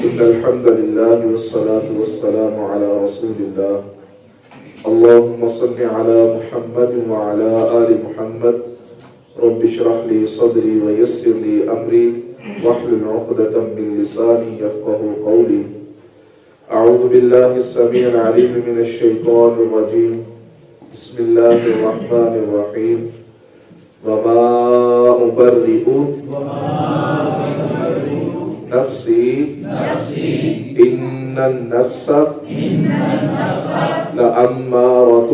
إن الحمد لله والصلاة والسلام على رسول الله اللهم صل على محمد وعلى آل محمد رب اشرح لي صدري ويسر لي أمري واحلل عقدة من لساني يفقهوا قولي أعوذ بالله السميع العليم من الشيطان الرجيم بسم الله الرحمن الرحيم وما أبرئ نفسي إن النفس لأمارة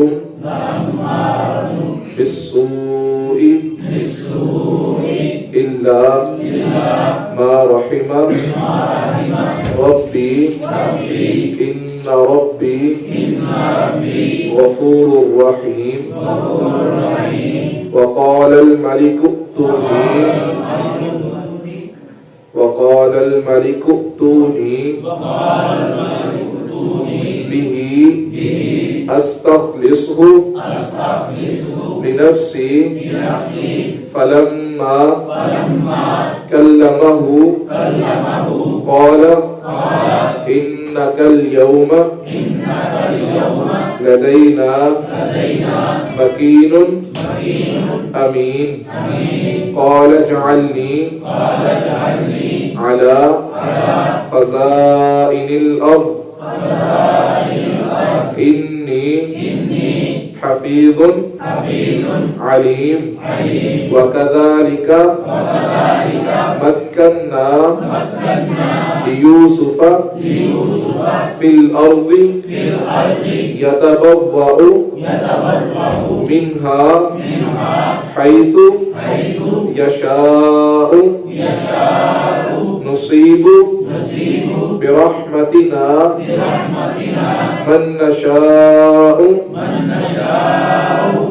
بالسوء إلا ما رحم ربي إن ربي غفور رحيم وقال الملك ائتوني به أستخلصه لنفسي فلما كلمه قال إنك اليوم لدينا مكين أمين قال اجعلني على خزائن الأرض إني حفيظ عليم وكذلك مكنا ليوسف في الأرض يتبوأ منها حيث يشاء نصيب برحمتنا من نشاء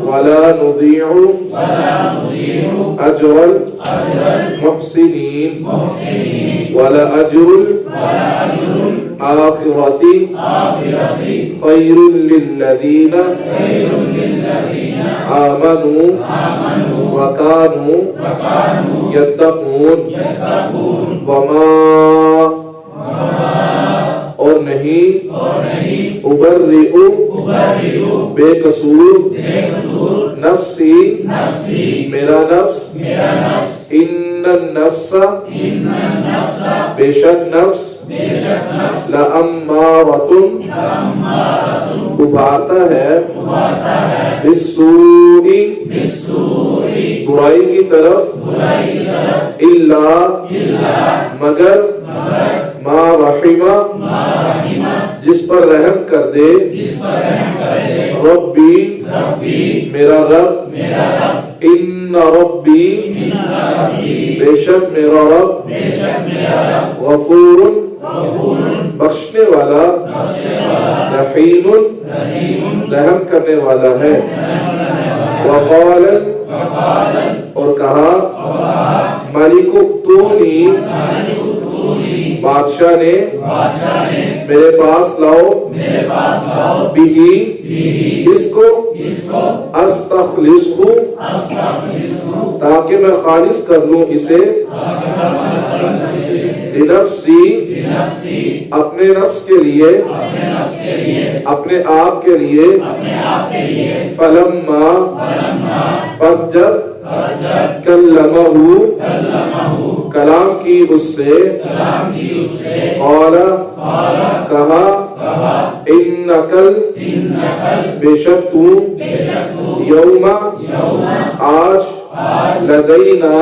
ولا نضيع أجر المحسنين ولأجر الآخرة خير للذين آمنوا وكانوا يتقون وما اور نہیں ابرئ بے قصور نفسی میرا نفس ان النفس بے شک نفس لأمارۃ ابھارتا ہے بالسوء برائی کی طرف الا مگر ما رحم جس پر رحم کر دے ربی میرا رب ان ربی بے شک میرا رب غفور بخشنے والا رحیم رحم کرنے والا ہے وقال اور کہا ملک ائتونی بادشاہ نے میرے پاس لاؤ بھی اس کو استخلصہ تاکہ میں خالص کر لوں اسے لنفسی اپنے نفس کے لیے اپنے آپ کے لیے فلما پس جب کلمہ کلام کی اس سے قال کہا انکل بے شک تو یوم آج لدینا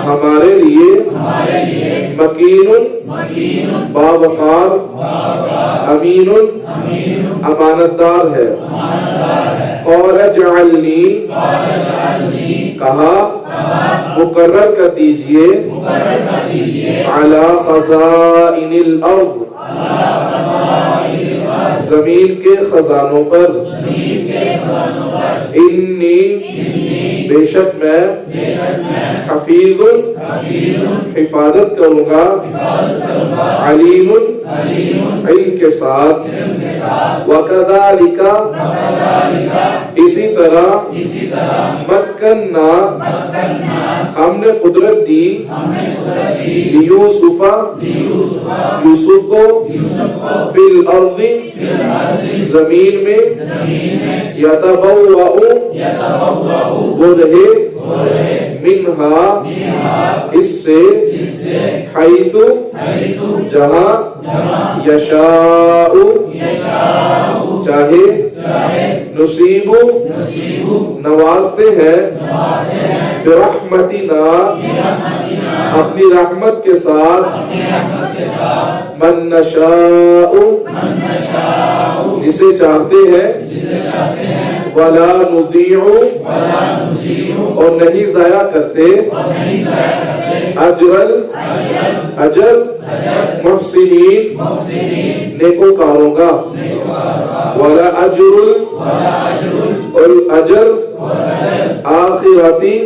ہمارے لیے مکین باوقار امین امانت دار ہے قال اجعلنی کہا مقرر کر دیجئے علی خزائن الارض زمین کے خزانوں پر انی بے شک میں حفیظ حفاظت کروں گا علیم علم کے ساتھ، وَكَذَلِكَ اسی طرح، مَكَّنَّا ہم نے قدرت دی، یوسف کو، فی الارض زمین میں، یتبوأ وہ رہے، منہا اس سے، حیث جہاں، یشاء چاہے، نصیب نوازتے ہیں، برحمتنا اپنی رحمت کے ساتھ، من نشاء جسے چاہتے ہیں، ولا نضيع اور نہیں ضائع کرتے، اجر محسنین نیکوکاروں کا، ولا اجر اور اجر آخرتی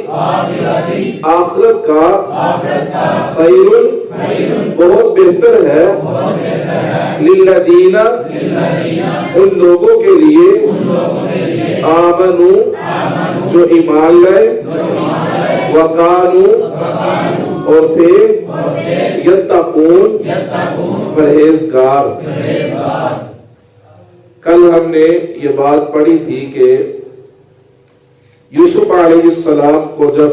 آخرت کا، خیر بہت بہتر ہے، للذین ان لوگوں کے لیے، آمنوا جو ایمان لائے، وقانوا اور تھے، یتقون پرہیزگار۔ کل ہم نے یہ بات پڑھی تھی کہ یوسف علیہ السلام کو جب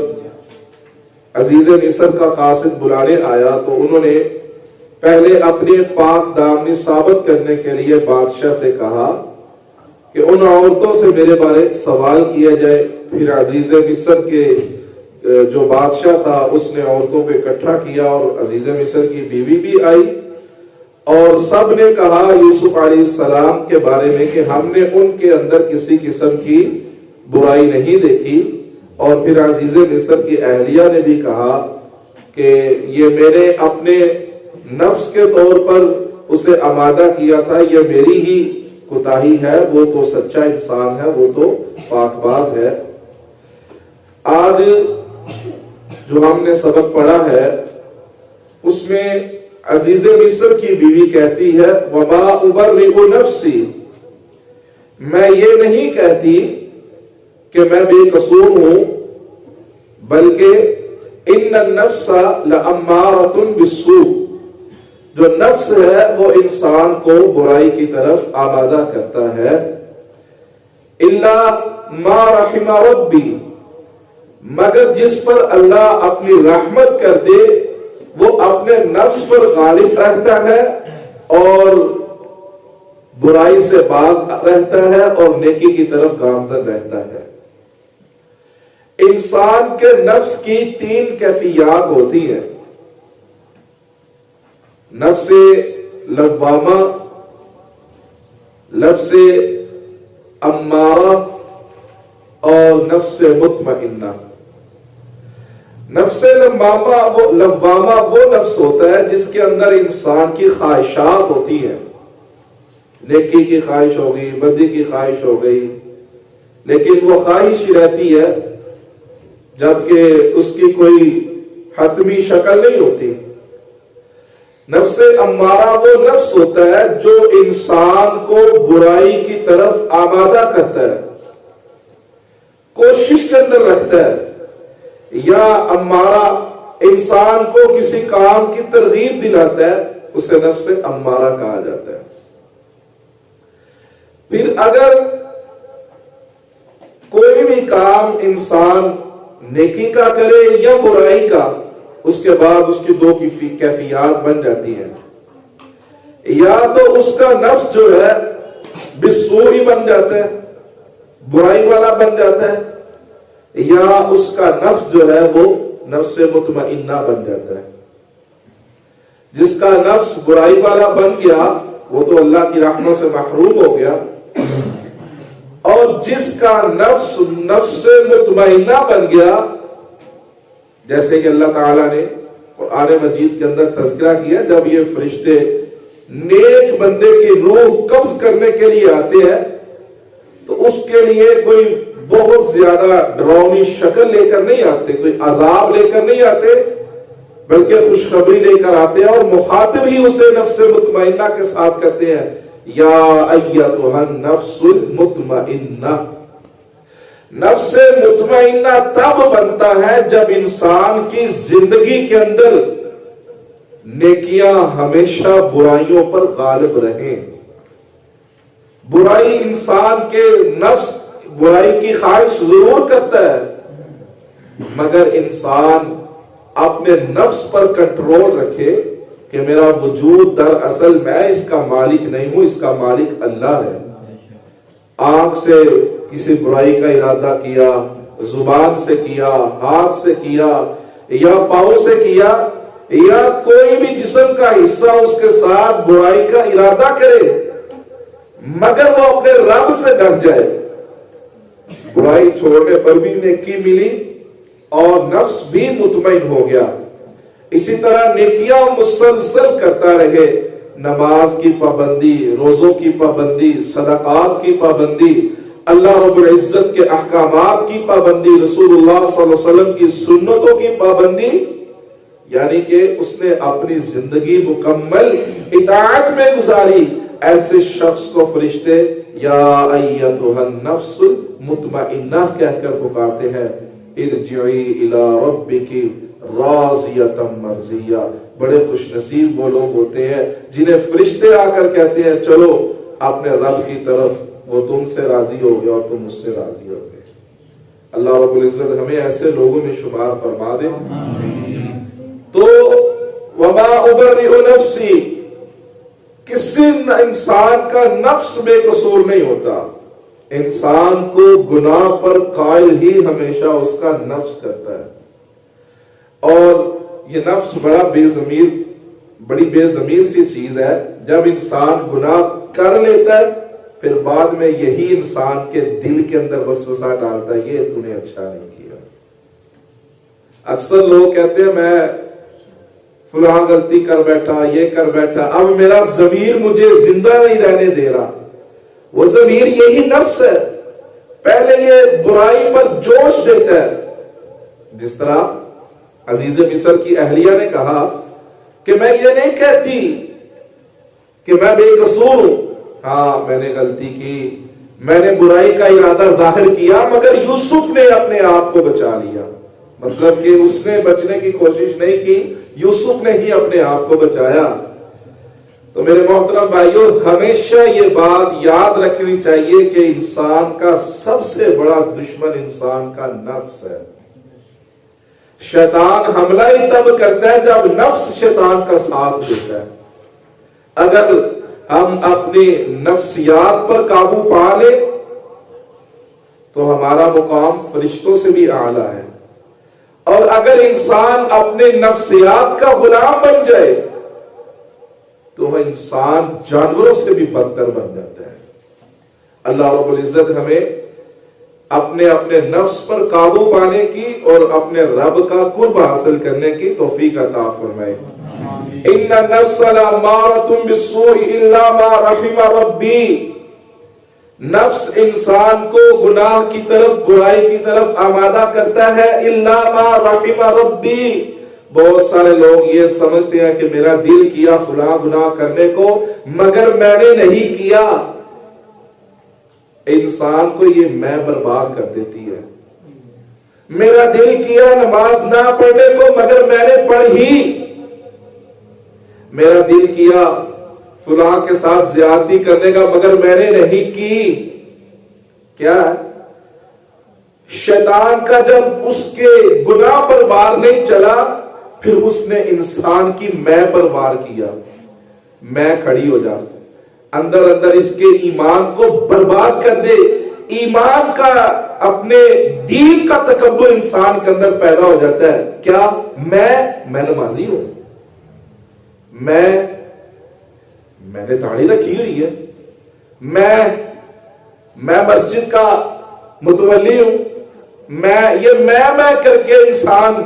عزیز مصر کا قاصد بلانے آیا تو انہوں نے پہلے اپنے پاک دامنی ثابت کرنے کے لیے بادشاہ سے کہا کہ ان عورتوں سے میرے بارے سوال کیا جائے۔ پھر عزیز مصر کے جو بادشاہ تھا اس نے عورتوں کو اکٹھا کیا اور عزیز مصر کی بیوی بھی آئی، اور سب نے کہا یوسف علیہ السلام کے بارے میں کہ ہم نے ان کے اندر کسی قسم کی برائی نہیں دیکھی، اور پھر عزیز مصر کی اہلیہ نے بھی کہا کہ یہ میں نے اپنے نفس کے طور پر اسے آمادہ کیا تھا، یہ میری ہی کوتاہی ہے، وہ تو سچا انسان ہے، وہ تو پاک باز ہے۔ آج جو ہم نے سبق پڑھا ہے اس میں عزیز مصر کی بیوی کہتی ہے، وَمَا أُبَرِّئُ نَفْسِي میں یہ نہیں کہتی کہ میں بے قصور ہوں، بلکہ إِنَّ النَّفْسَ لَأَمَّارَةٌ بِالسُّوءِ جو نفس ہے وہ انسان کو برائی کی طرف آمادہ کرتا ہے، إِلَّا مَا رَحِمَ رَبِّي مگر جس پر اللہ اپنی رحمت کر دے وہ اپنے نفس پر غالب رہتا ہے اور برائی سے باز رہتا ہے اور نیکی کی طرف گامزن رہتا ہے۔ انسان کے نفس کی 3 کیفیات ہوتی ہیں، نفس لوامہ، نفس امارہ اور نفس مطمئنہ۔ نفس لوامہ وہ نفس ہوتا ہے جس کے اندر انسان کی خواہشات ہوتی ہیں، نیکی کی خواہش ہو گئی، بدی کی خواہش ہو گئی، لیکن وہ خواہش ہی رہتی ہے جبکہ اس کی کوئی حتمی شکل نہیں ہوتی۔ نفس امارہ وہ نفس ہوتا ہے جو انسان کو برائی کی طرف آمادہ کرتا ہے، کوشش کے اندر رکھتا ہے، یا امارہ انسان کو کسی کام کی ترغیب دلاتا ہے، اسے نفس امارہ کہا جاتا ہے۔ پھر اگر کوئی بھی کام انسان نیکی کا کرے یا برائی کا، اس کے بعد اس کی 2 کیفیات بن جاتی ہیں، یا تو اس کا نفس جو ہے بالسوء بن جاتا ہے، برائی والا بن جاتا ہے، یا اس کا نفس جو ہے وہ نفس مطمئنہ بن جاتا ہے۔ جس کا نفس برائی والا بن گیا وہ تو اللہ کی رحمت سے محروم ہو گیا، اور جس کا نفس نفس مطمئنہ بن گیا، جیسے کہ اللہ تعالیٰ نے قرآن مجید کے اندر تذکرہ کیا، جب یہ فرشتے نیک بندے کی روح قبض کرنے کے لیے آتے ہیں تو اس کے لیے کوئی بہت زیادہ ڈراؤنی شکل لے کر نہیں آتے، کوئی عذاب لے کر نہیں آتے، بلکہ خوشخبری لے کر آتے ہیں اور مخاطب ہی اسے نفس مطمئنہ کے ساتھ کہتے ہیں یا ایتھا النفس المطمئنہ. نفس مطمئنہ تب بنتا ہے جب انسان کی زندگی کے اندر نیکیاں ہمیشہ برائیوں پر غالب رہیں. برائی انسان کے نفس برائی کی خواہش ضرور کرتا ہے مگر انسان اپنے نفس پر کنٹرول رکھے کہ میرا وجود دراصل میں اس کا مالک نہیں ہوں، اس کا مالک اللہ ہے. آنکھ سے کسی برائی کا ارادہ کیا، زبان سے کیا، ہاتھ سے کیا یا پاؤں سے کیا یا کوئی بھی جسم کا حصہ اس کے ساتھ برائی کا ارادہ کرے مگر وہ اپنے رب سے ڈر جائے، برائی چھوڑنے پر بھی نیکی ملی اور نفس بھی مطمئن ہو گیا. اسی طرح نیکیاں مسلسل کرتا رہے، نماز کی پابندی، روزوں کی پابندی، صدقات کی پابندی، اللہ رب العزت کے احکامات کی پابندی، رسول اللہ صلی اللہ علیہ وسلم کی سنتوں کی پابندی، یعنی کہ اس نے اپنی زندگی مکمل اطاعت میں گزاری. ایسے شخص کو فرشتے یا ایتھا النفس المطمئنہ کہہ کر پکارتے ہیں ارجعی الی ربک راضیۃ مرضیہ. بڑے خوش نصیب وہ لوگ ہوتے ہیں جنہیں فرشتے آ کر کہتے ہیں چلو اپنے رب کی طرف، وہ تم سے راضی ہو گیا اور تم مجھ سے راضی ہو گئے. اللہ رب العزت ہمیں ایسے لوگوں میں شمار فرما دے. تو وما ابرئ نفسی، کسی انسان کا نفس بے قصور نہیں ہوتا. انسان کو گناہ پر قائل ہی ہمیشہ اس کا نفس کرتا ہے، اور یہ نفس بڑی بے ضمیر سی چیز ہے. جب انسان گناہ کر لیتا ہے پھر بعد میں یہی انسان کے دل کے اندر وسوسہ ڈالتا ہے یہ تو نے اچھا نہیں کیا. اکثر لوگ کہتے ہیں میں فلاں غلطی کر بیٹھا، یہ کر بیٹھا، اب میرا ضمیر مجھے زندہ نہیں رہنے دے رہا. وہ ضمیر یہی نفس ہے، پہلے یہ برائی پر جوش دیتا ہے. جس طرح عزیز مصر کی اہلیہ نے کہا کہ میں یہ نہیں کہتی کہ میں بے قصور ہوں، ہاں میں نے غلطی کی، میں نے برائی کا ارادہ ظاہر کیا مگر یوسف نے اپنے آپ کو بچا لیا. مطلب کہ اس نے بچنے کی کوشش نہیں کی، یوسف نے ہی اپنے آپ کو بچایا. تو میرے محترم بھائیوں، ہمیشہ یہ بات یاد رکھنی چاہیے کہ انسان کا سب سے بڑا دشمن انسان کا نفس ہے. شیطان حملہ ہی تب کرتا ہے جب نفس شیطان کا ساتھ دیتا ہے. اگر ہم اپنی نفسیات پر قابو پا لیں تو ہمارا مقام فرشتوں سے بھی اعلیٰ ہے، اور اگر انسان اپنے نفسیات کا غلام بن جائے تو وہ انسان جانوروں سے بھی بدتر بن جاتا ہے. اللہ رب العزت ہمیں اپنے نفس پر قابو پانے کی اور اپنے رب کا قرب حاصل کرنے کی توفیق عطا فرمائے. ان النفس لامارۃ بالسوء الا ما رحم ربی. نفس انسان کو گناہ کی طرف، برائی کی طرف آمادہ کرتا ہے الا ما رحم ربی. بہت سارے لوگ یہ سمجھتے ہیں کہ میرا دل کیا فلاں گناہ کرنے کو مگر میں نے نہیں کیا. انسان کو یہ میں برباد کر دیتی ہے. میرا دل کیا نماز نہ پڑھنے کو مگر میں نے پڑھی. میرا دل کیا فلاں کے ساتھ زیادتی کرنے کا مگر میں نے نہیں کی. کیا شیطان کا جب اس کے گناہ پر وار نہیں چلا پھر اس نے انسان کی میں پر وار کیا. میں کھڑی ہو جا، اندر اس کے ایمان کو برباد کر دے. ایمان کا، اپنے دین کا تکبر انسان کے اندر پیدا ہو جاتا ہے. کیا میں نمازی ہوں، میں نے داڑھی رکھی ہوئی ہے، میں مسجد کا متولی ہوں، میں کر کے انسان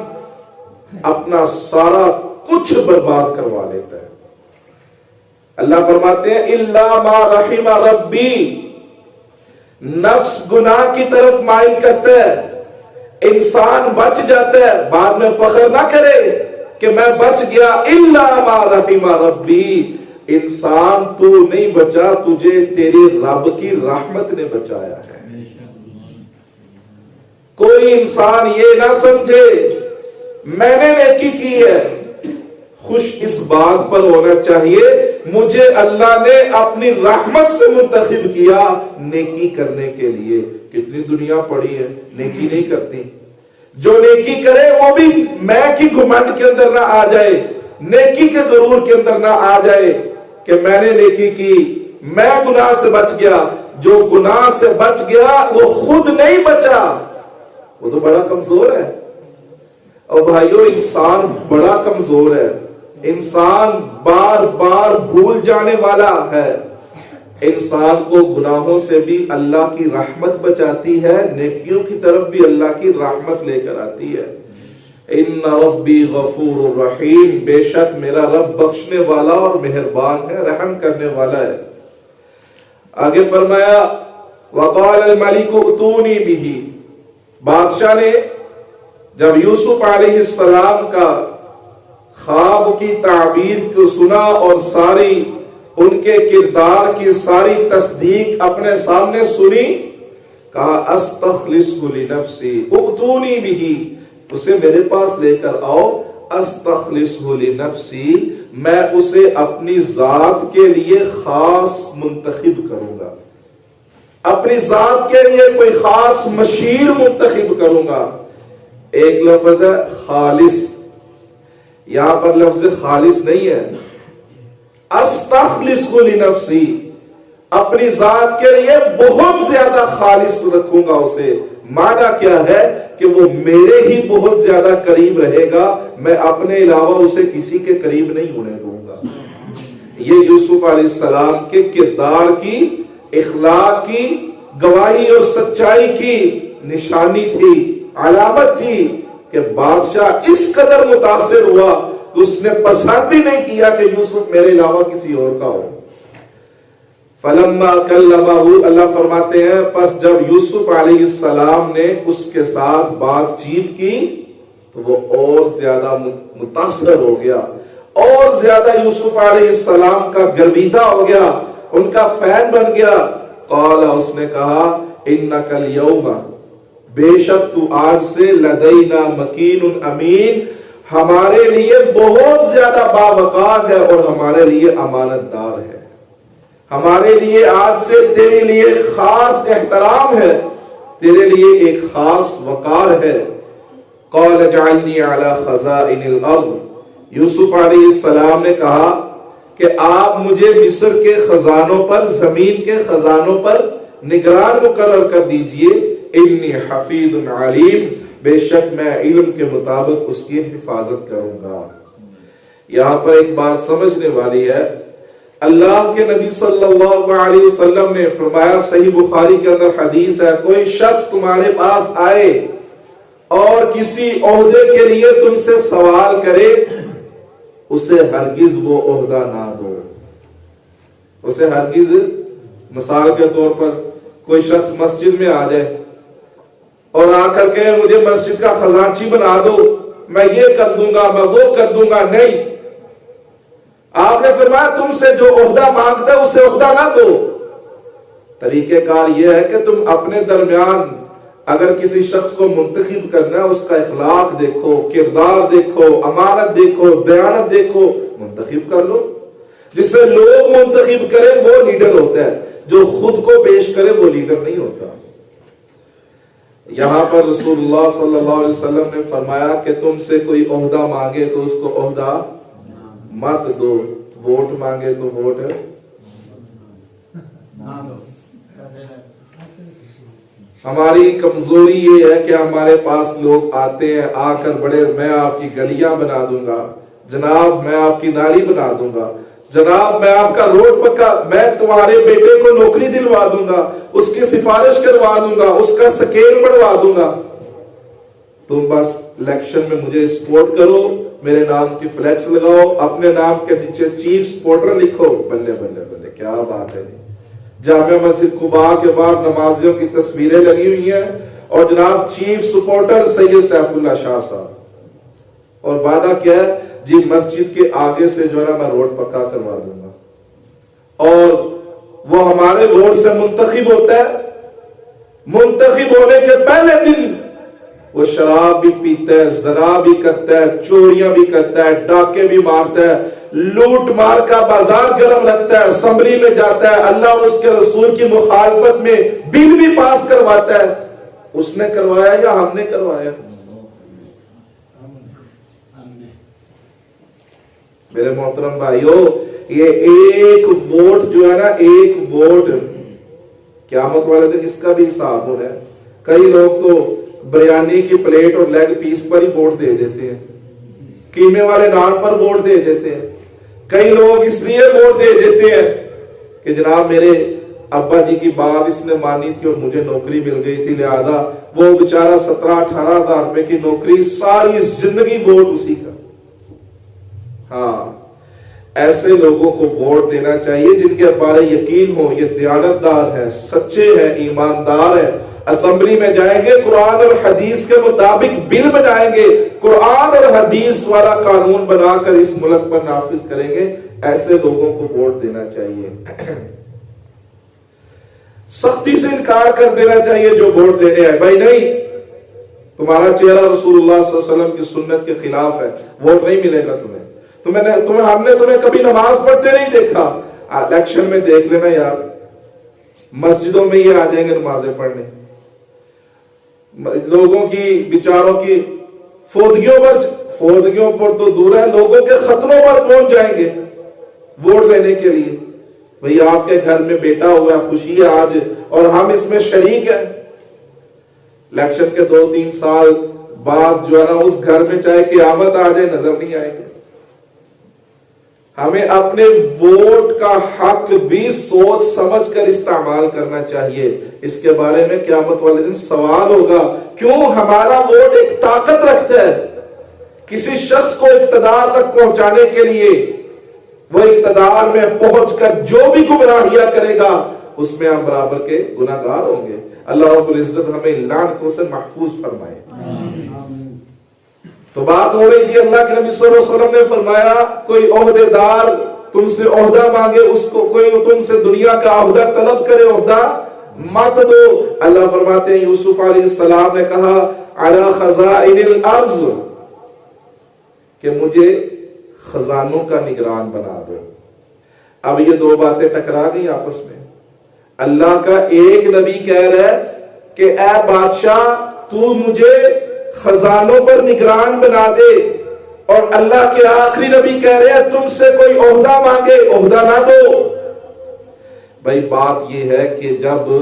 اپنا سارا کچھ برباد کروا لیتا ہے. اللہ فرماتے ہیں الا ما رحم ربی. نفس گناہ کی طرف مائل کرتا ہے، انسان بچ جاتا ہے. بعد میں فخر نہ کرے کہ میں بچ گیا الا ما رحم ربی، انسان تو نہیں بچا، تجھے تیری رب کی رحمت نے بچایا ہے۔ کوئی انسان یہ نہ سمجھے میں نے نیکی کی ہے، خوش اس بات پر ہونا چاہیے مجھے اللہ نے اپنی رحمت سے منتخب کیا نیکی کرنے کے لیے۔ کتنی دنیا پڑی ہے نیکی نہیں کرتی، جو نیکی کرے وہ بھی میں کی گھمنڈ کے اندر نہ آ جائے، نیکی کے ضرور کے اندر نہ آ جائے کہ میں نے نیکی کی، میں گناہ سے بچ گیا۔ جو گناہ سے بچ گیا وہ خود نہیں بچا، وہ تو بڑا کمزور ہے۔ اور بھائیو انسان بڑا کمزور ہے، انسان بار بار بھول جانے والا ہے۔ انسان کو گناہوں سے بھی اللہ کی رحمت بچاتی ہے، نیکیوں کی طرف بھی اللہ کی رحمت لے کر آتی ہے۔ ان ربی غفور الرحیم، بے شک میرا رب بخشنے والا اور مہربان ہے، رحم کرنے والا ہے۔ آگے فرمایا وقال الملک اتونی بہ، بادشاہ نے جب یوسف علیہ السلام کا خواب کی تعبیر کو سنا اور ساری ان کے کردار کی ساری تصدیق اپنے سامنے سنی، کہا استخلصہ لنفسی اتونی بہ، اسے میرے پاس لے کر آؤ، استخلصہ لنفسی، میں اسے اپنی ذات کے لیے خاص منتخب کروں گا، اپنی ذات کے لیے کوئی خاص مشیر منتخب کروں گا۔ ایک لفظ ہے خالص، یہاں پر لفظ خالص نہیں ہے، استخلصہ لنفسی، اپنی ذات کے لیے بہت زیادہ خالص رکھوں گا اسے۔ معنی کیا ہے کہ وہ میرے ہی بہت زیادہ قریب رہے گا، میں اپنے علاوہ اسے کسی کے قریب نہیں ہونے دوں گا۔ یہ یوسف علیہ السلام کے کردار کی، اخلاق کی گواہی اور سچائی کی نشانی تھی، علامت تھی کہ بادشاہ اس قدر متاثر ہوا کہ اس نے پسند بھی نہیں کیا کہ یوسف میرے علاوہ کسی اور کا ہو۔ فلما کلمہ، اللہ فرماتے ہیں پس جب یوسف علیہ السلام نے اس کے ساتھ بات چیت کی تو وہ اور زیادہ متاثر ہو گیا، اور زیادہ یوسف علیہ السلام کا گرویدہ ہو گیا، ان کا فین بن گیا۔ قال، اس نے کہا انک اليوم، بے شک تو آج سے لدینا مکین امین، ہمارے لیے بہت زیادہ باوقار ہے اور ہمارے لیے امانت دار ہے، ہمارے لیے آج سے تیرے لیے خاص احترام ہے، تیرے لیے ایک خاص وقار ہے۔ قال اجعلنی علی خزائن الارض، یوسف علیہ السلام نے کہا کہ آپ مجھے مصر کے خزانوں پر، زمین کے خزانوں پر نگران مقرر کر دیجئے، انی حفیظ علیم، بے شک میں علم کے مطابق اس کی حفاظت کروں گا۔ یہاں پر ایک بات سمجھنے والی ہے، اللہ کے نبی صلی اللہ علیہ وسلم نے فرمایا، صحیح بخاری کے اندر حدیث ہے، کوئی شخص تمہارے پاس آئے اور کسی عہدے کے لیے تم سے سوال کرے، اسے ہرگز وہ عہدہ نہ دو، اسے ہرگز، مثال کے طور پر کوئی شخص مسجد میں آ جائے اور آ کر کے مجھے مسجد کا خزانچی بنا دو، میں یہ کر دوں گا، میں وہ کر دوں گا، نہیں، آپ نے فرمایا تم سے جو عہدہ مانگتا ہے اسے عہدہ نہ دو۔ طریقہ کار یہ ہے کہ تم اپنے درمیان اگر کسی شخص کو منتخب کرنا ہے، اس کا اخلاق دیکھو، کردار دیکھو، امانت دیکھو، دیانت دیکھو، منتخب کر لو۔ جسے لوگ منتخب کرے وہ لیڈر ہوتا ہے، جو خود کو پیش کرے وہ لیڈر نہیں ہوتا۔ یہاں پر رسول اللہ صلی اللہ علیہ وسلم نے فرمایا کہ تم سے کوئی عہدہ مانگے تو اس کو عہدہ مت دو، ووٹ مانگے تو ووٹ ہماری کمزوری یہ ہے کہ ہمارے پاس لوگ آتے ہیں، آ کر بڑے میں آپ کی گلیاں بنا دوں گا، جناب میں آپ کی نالی بنا دوں گا، جناب میں آپ کا روڈ پکا، میں تمہارے بیٹے کو نوکری دلوا دوں گا، اس کی سفارش کروا دوں گا، اس کا سکیل بڑھوا دوں گا، تم بس الیکشن میں مجھے سپورٹ کرو، میرے نام کی فلیکس لگاؤ، اپنے نام کے نیچے چیف سپورٹر لکھو۔ بلے بلے بلے، کیا بات ہے! جامع مسجد قباء کے بعد نمازیوں کی تصویریں لگی ہوئی ہیں اور جناب چیف سپورٹر سید سیف اللہ شاہ صاحب، اور وعدہ کیا ہے جی مسجد کے آگے سے جو ہے نا میں روڈ پکا کروا دوں گا، اور وہ ہمارے روڈ سے منتخب ہوتا ہے، منتخب ہونے کے پہلے دن وہ شراب بھی پیتا ہے، زنا بھی کرتا ہے، چوریاں بھی کرتا ہے، ڈاکے بھی مارتا ہے، لوٹ مار کا بازار گرم رکھتا ہے، اسمبلی میں جاتا ہے، اللہ اور اس کے رسول کی مخالفت میں بل بھی پاس کرواتا ہے۔ اس نے کروایا یا ہم نے کروایا؟ میرے محترم بھائیو، یہ ایک ووٹ جو ہے نا، ایک ووٹ قیامت والے دن اس کا بھی حساب ہو رہا ہے۔ کئی لوگ تو بریانی کی پلیٹ اور لیگ پیس پر ہی ووٹ دے دیتے ہیں، قیمے والے نان پر ووٹ دے دیتے ہیں۔ کئی لوگ اس لیے ووٹ دے دیتے ہیں کہ جناب میرے ابا جی کی بات اس نے مانی تھی اور مجھے نوکری مل گئی تھی، لہذا وہ بیچارہ 17-18 ہزار روپے کی نوکری، ساری زندگی ووٹ اسی کا۔ ہاں، ایسے لوگوں کو ووٹ دینا چاہیے جن کے بارے یقین ہو یہ دیانتدار ہے، سچے ہیں، ایماندار ہیں، اسمبلی میں جائیں گے قرآن اور حدیث کے مطابق بل بنائیں گے، قرآن اور حدیث والا قانون بنا کر اس ملک پر نافذ کریں گے، ایسے لوگوں کو ووٹ دینا چاہیے۔ سختی سے انکار کر دینا چاہیے جو ووٹ دینے ہیں، بھائی نہیں، تمہارا چہرہ رسول اللہ صلی اللہ علیہ وسلم کی سنت کے خلاف ہے، ووٹ نہیں ملے گا تمہیں۔ ہم نے تمہیں کبھی نماز پڑھتے نہیں دیکھا، الیکشن میں دیکھ لینا یار، مسجدوں میں یہ آ جائیں گے نمازیں پڑھنے، لوگوں کی بیچاروں کی فوتگیوں پر تو دور ہے، لوگوں کے ختنوں پر پہنچ جائیں گے ووٹ لینے کے لیے۔ بھئی آپ کے گھر میں بیٹا ہوا ہے، خوشی ہے آج، اور ہم اس میں شریک ہیں، الیکشن کے 2-3 سال بعد جو ہے نا اس گھر میں چاہے قیامت آ جائے نظر نہیں آئے گا۔ ہمیں اپنے ووٹ کا حق بھی سوچ سمجھ کر استعمال کرنا چاہیے، اس کے بارے میں قیامت والے دن سوال ہوگا۔ کیوں؟ ہمارا ووٹ ایک طاقت رکھتا ہے کسی شخص کو اقتدار تک پہنچانے کے لیے، وہ اقتدار میں پہنچ کر جو بھی گمراہیاں کرے گا اس میں ہم برابر کے گناہگار ہوں گے۔ اللہ رب العزت ہمیں لعنتوں سے محفوظ فرمائے۔ تو بات ہو رہی تھی، اللہ کے نبی صلی اللہ علیہ وسلم نے فرمایا کوئی عہدے دار تم سے عہدہ مانگے، اس کو کوئی تم سے دنیا کا عہدہ طلب کرے، عہدہ مت دو۔ اللہ فرماتے ہیں یوسف علیہ السلام نے کہا علی خزائن الارض، کہ مجھے خزانوں کا نگران بنا دو۔ اب یہ دو باتیں ٹکرا گئی آپس میں۔ اللہ کا ایک نبی کہہ رہا ہے کہ اے بادشاہ تو مجھے خزانوں پر نگران بنا دے، اور اللہ کے آخری نبی کہہ رہے ہیں تم سے کوئی عہدہ مانگے، عہدہ نہ دو۔ بھائی بات یہ ہے کہ جب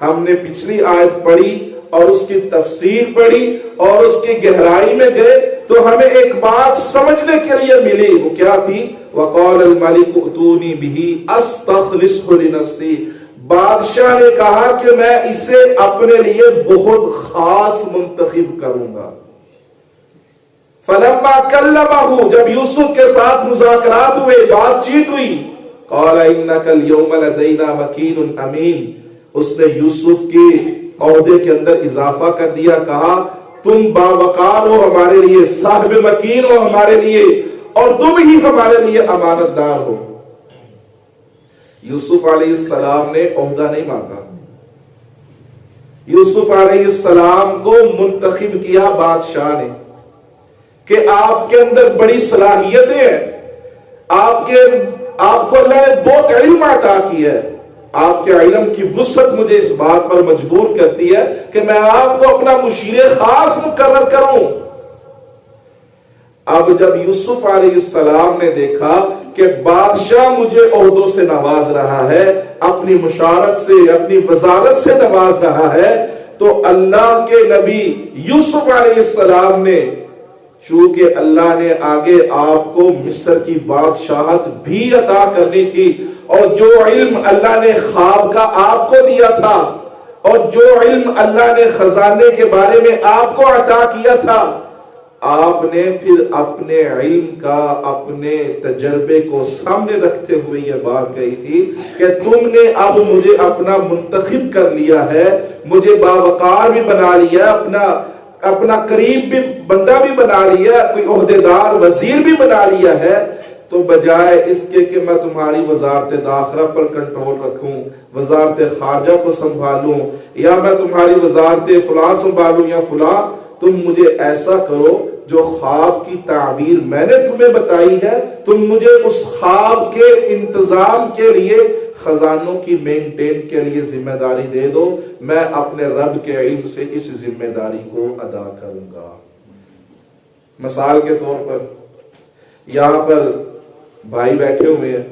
ہم نے پچھلی آیت پڑھی اور اس کی تفسیر پڑھی اور اس کی گہرائی میں گئے تو ہمیں ایک بات سمجھنے کے لیے ملی، وہ کیا تھی؟ وَقَالَ الْمَلِكُ ائْتُونِي بِهِ أَسْتَخْلِصْهُ لِنَفْسِي، بادشاہ نے کہا کہ میں اسے اپنے لیے بہت خاص منتخب کروں گا۔ فَلَمَّا كَلَّمَهُ، جب یوسف کے ساتھ مذاکرات ہوئے، بات چیت ہوئی، قَالَ إِنَّكَ الْيَوْمَ لَدَيْنَا مَكِينٌ أَمِينٌ، اس نے یوسف کے عہدے کے اندر اضافہ کر دیا، کہا تم باوقار ہو ہمارے لیے، صاحب مکین ہو ہمارے لیے، اور تم ہی ہمارے لیے امانت دار ہو۔ یوسف علیہ السلام نے عہدہ نہیں مانگا، یوسف علیہ السلام کو منتخب کیا بادشاہ نے کہ آپ کے اندر بڑی صلاحیتیں ہیں، آپ کو اللہ نے بہت علم عطا کیا ہے، آپ کے علم کی وسعت مجھے اس بات پر مجبور کرتی ہے کہ میں آپ کو اپنا مشیر خاص مقرر کروں۔ اب جب یوسف علیہ السلام نے دیکھا کہ بادشاہ مجھے عہدوں سے نواز رہا ہے، اپنی مشارت سے، اپنی وزارت سے نواز رہا ہے، تو اللہ کے نبی یوسف علیہ السلام نے، چونکہ اللہ نے آگے آپ کو مصر کی بادشاہت بھی عطا کرنی تھی، اور جو علم اللہ نے خواب کا آپ کو دیا تھا، اور جو علم اللہ نے خزانے کے بارے میں آپ کو عطا کیا تھا، آپ نے پھر اپنے علم کا، اپنے تجربے کو سامنے رکھتے ہوئے یہ بات کہی تھی کہ تم نے اب مجھے اپنا منتخب کر لیا ہے، مجھے باوقار بھی بنا لیا، اپنا اپنا قریب بھی بندہ بھی بنا لیا، کوئی عہدیدار وزیر بھی بنا لیا ہے، تو بجائے اس کے کہ میں تمہاری وزارت داخلہ پر کنٹرول رکھوں، وزارت خارجہ کو سنبھالوں، یا میں تمہاری وزارت فلاں سنبھالوں یا فلاں، تم مجھے ایسا کرو جو خواب کی تعبیر میں نے تمہیں بتائی ہے، تم مجھے اس خواب کے انتظام کے لیے، خزانوں کی مینٹین کے لیے ذمہ داری دے دو، میں اپنے رب کے علم سے اس ذمہ داری کو ادا کروں گا۔ مثال کے طور پر یہاں پر بھائی بیٹھے ہوئے ہیں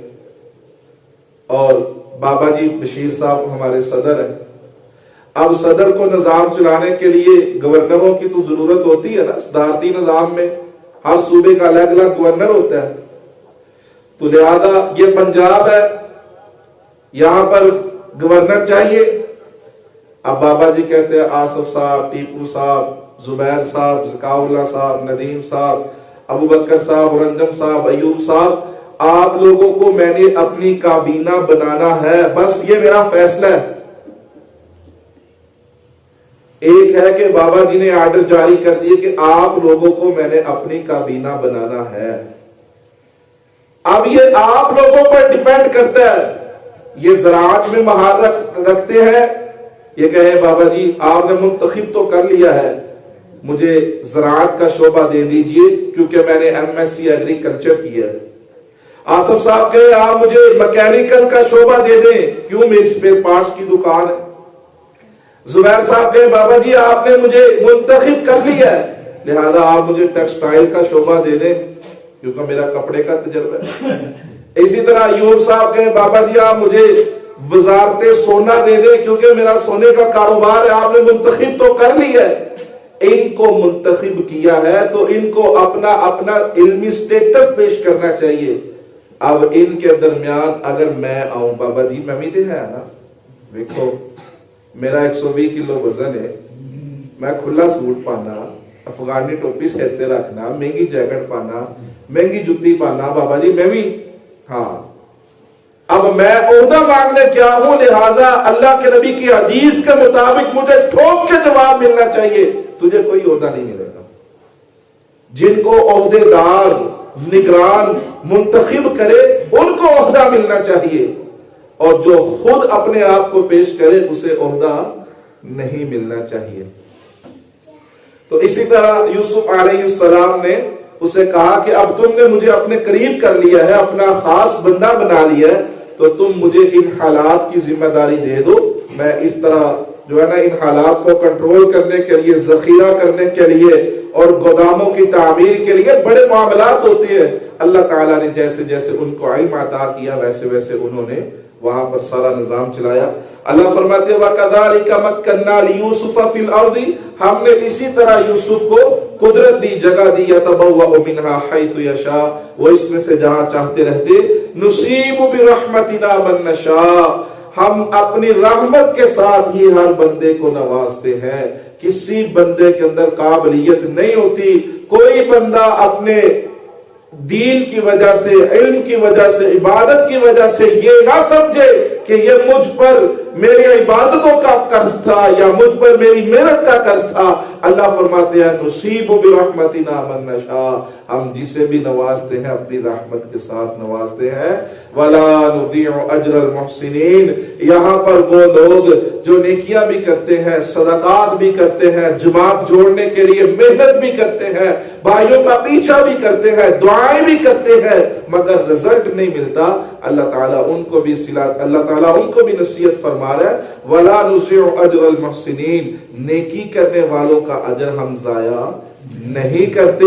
اور بابا جی بشیر صاحب ہمارے صدر ہیں۔ اب صدر کو نظام چلانے کے لیے گورنروں کی تو ضرورت ہوتی ہے نا، صدارتی نظام میں ہر صوبے کا الگ الگ گورنر ہوتا ہے، تو لہذا یہ پنجاب ہے، یہاں پر گورنر چاہیے۔ اب بابا جی کہتے ہیں آصف صاحب، ٹیپو صاحب، زبیر صاحب، ذکاء اللہ صاحب، ندیم صاحب، ابو بکر صاحب، رنجم صاحب، ایوب صاحب، آپ لوگوں کو میں نے اپنی کابینہ بنانا ہے، بس یہ میرا فیصلہ ہے۔ ایک ہے کہ بابا جی نے آرڈر جاری کر دیے کہ آپ لوگوں کو میں نے اپنی کابینہ بنانا ہے، اب یہ آپ لوگوں پر ڈیپینڈ کرتا ہے۔ یہ زراعت میں مہارت رکھتے ہیں، یہ کہے بابا جی آپ نے منتخب تو کر لیا ہے، مجھے زراعت کا شعبہ دے دیجئے کیونکہ میں نے ایم ایس سی ایگریکلچر کیا ہے۔ آصف صاحب کہے آپ مجھے میکینیکل کا شعبہ دے دیں، کیوں میری اسپیئر پارٹس کی دکان ہے۔ زبیر صاحب کہے بابا جی آپ نے مجھے منتخب کر لیا ہے، لہذا آپ مجھے ٹیکسٹائل کا شعبہ دے دیں کیونکہ میرا کپڑے کا تجربہ ہے۔ اسی طرح ایوب صاحب کہے بابا جی آپ مجھے وزارت سونا دے دیں کیونکہ میرا سونے کا کاروبار ہے، آپ نے منتخب تو کر لیا ہے۔ ان کو منتخب کیا ہے تو ان کو اپنا علمی سٹیٹس پیش کرنا چاہیے۔ اب ان کے درمیان اگر میں آؤں، بابا جی میں بھی دے ہے نا، دیکھو میرا 120 کلو وزن ہے، میں کھلا سوٹ پانا، افغانی ٹوپی سر تے رکھنا، مہنگی جیکٹ پانا، مہنگی جوتی پانا، بابا جی میں بھی ہاں، اب میں عہدہ مانگنے کیا ہوں، لہذا اللہ کے نبی کی حدیث کے مطابق مجھے ٹھوک کے جواب ملنا چاہیے، تجھے کوئی عہدہ نہیں ملے گا۔ جن کو عہدے دار، نگران منتخب کرے ان کو عہدہ ملنا چاہیے، اور جو خود اپنے آپ کو پیش کرے اسے عہدہ نہیں ملنا چاہیے۔ تو اسی طرح یوسف علیہ السلام نے اسے کہا کہ اب تم نے مجھے اپنے قریب کر لیا ہے، اپنا خاص بندہ بنا لیا ہے، تو تم مجھے ان حالات کی ذمہ داری دے دو، میں اس طرح جو ہے نا ان حالات کو کنٹرول کرنے کے لیے، ذخیرہ کرنے کے لیے اور گوداموں کی تعمیر کے لیے بڑے معاملات ہوتے ہیں۔ اللہ تعالیٰ نے جیسے جیسے ان کو علم عطا کیا ویسے ویسے انہوں نے وہاں پر سارا نظام چلایا۔ اللہ فرماتے ہیں وَكَذَلِكَ مَكَّنَّا لِيُوسُفَ فِي الْأَرْضِ، ہم نے اسی طرح یوسف کو قدرت دی، جگہ دی، يَتَبَوَّأُ مِنْهَا حَيْثُ يَشَاءُ، وہ اس میں سے جہاں چاہتے رہتے، نُصِيبُ بِرَحْمَتِنَا مَن نَّشَاءُ، ہم اپنی رحمت کے ساتھ ہی ہر بندے کو نوازتے ہیں۔ کسی بندے کے اندر قابلیت نہیں ہوتی، کوئی بندہ اپنے دین کی وجہ سے، علم کی وجہ سے، عبادت کی وجہ سے یہ نہ سمجھے کہ یہ مجھ پر میری عبادتوں کا قرض تھا یا مجھ پر میری محنت کا قرض تھا۔ اللہ فرماتے ہیں نصیب برحمتنا من نشاء، ہم جسے بھی نوازتے ہیں اپنی رحمت کے ساتھ نوازتے ہیں۔ ولا نضيع اجر المحسنین، یہاں پر وہ لوگ جو نیکیاں بھی کرتے ہیں، صدقات بھی کرتے ہیں، جماعت جوڑنے کے لیے محنت بھی کرتے ہیں، بھائیوں کا پیچھا بھی کرتے ہیں، دعائیں بھی کرتے ہیں، مگر رزلٹ نہیں ملتا، اللہ تعالیٰ ان کو بھی نصیحت فرما رہا ہے ولا نضيع اجر المحسنین، نیکی کرنے والوں کا اجر ہم ضائع نہیں کرتے۔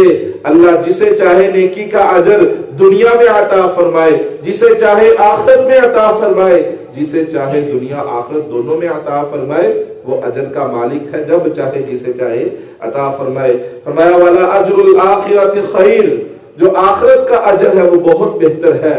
اللہ جسے چاہے نیکی کا اجر دنیا میں عطا فرمائے، جسے چاہے آخرت میں عطا فرمائے، جسے چاہے دنیا آخرت دونوں میں عطا فرمائے، وہ اجر کا مالک ہے، جب چاہے جسے چاہے عطا فرمائے۔ فرمایا والا اجر الآخرۃ خیر، جو آخرت کا اجر ہے وہ بہت بہتر ہے۔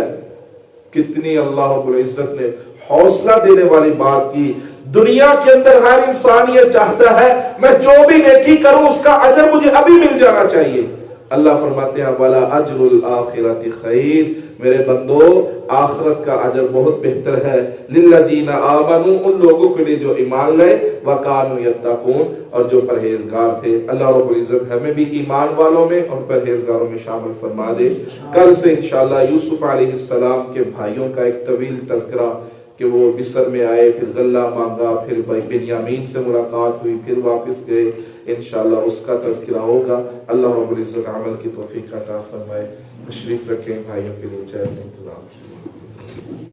کتنی اللہ رب العزت نے حوصلہ دینے والی بات کی۔ دنیا کے اندر ہر انسان یہ چاہتا ہے میں جو بھی نیکی کروں اس کا اجر مجھے ابھی مل جانا چاہیے۔ اللہ فرماتے ہیں وَلَا أَجْرُ الْآخِرَةِ خَيْرٌ، میرے بندو آخرت کا اجر بہت بہتر ہے للذین آمنوا، ان لوگوں کے لیے جو ایمان لائے، وکانوا یتقون، اور جو پرہیزگار تھے۔ اللہ رب العزت ہمیں بھی ایمان والوں میں اور پرہیزگاروں میں شامل فرما دے۔ کل سے انشاءاللہ یوسف علیہ السلام کے بھائیوں کا ایک طویل تذکرہ کہ وہ مصر میں آئے، پھر غلہ مانگا، پھر بنیامین سے ملاقات ہوئی، پھر واپس گئے، انشاءاللہ اس کا تذکرہ ہوگا۔ اللہ رب العزت عمل کی توفیق عطا فرمائے۔ تشریف رکھیں، بھائیوں کے لیے چائے کا انتظام۔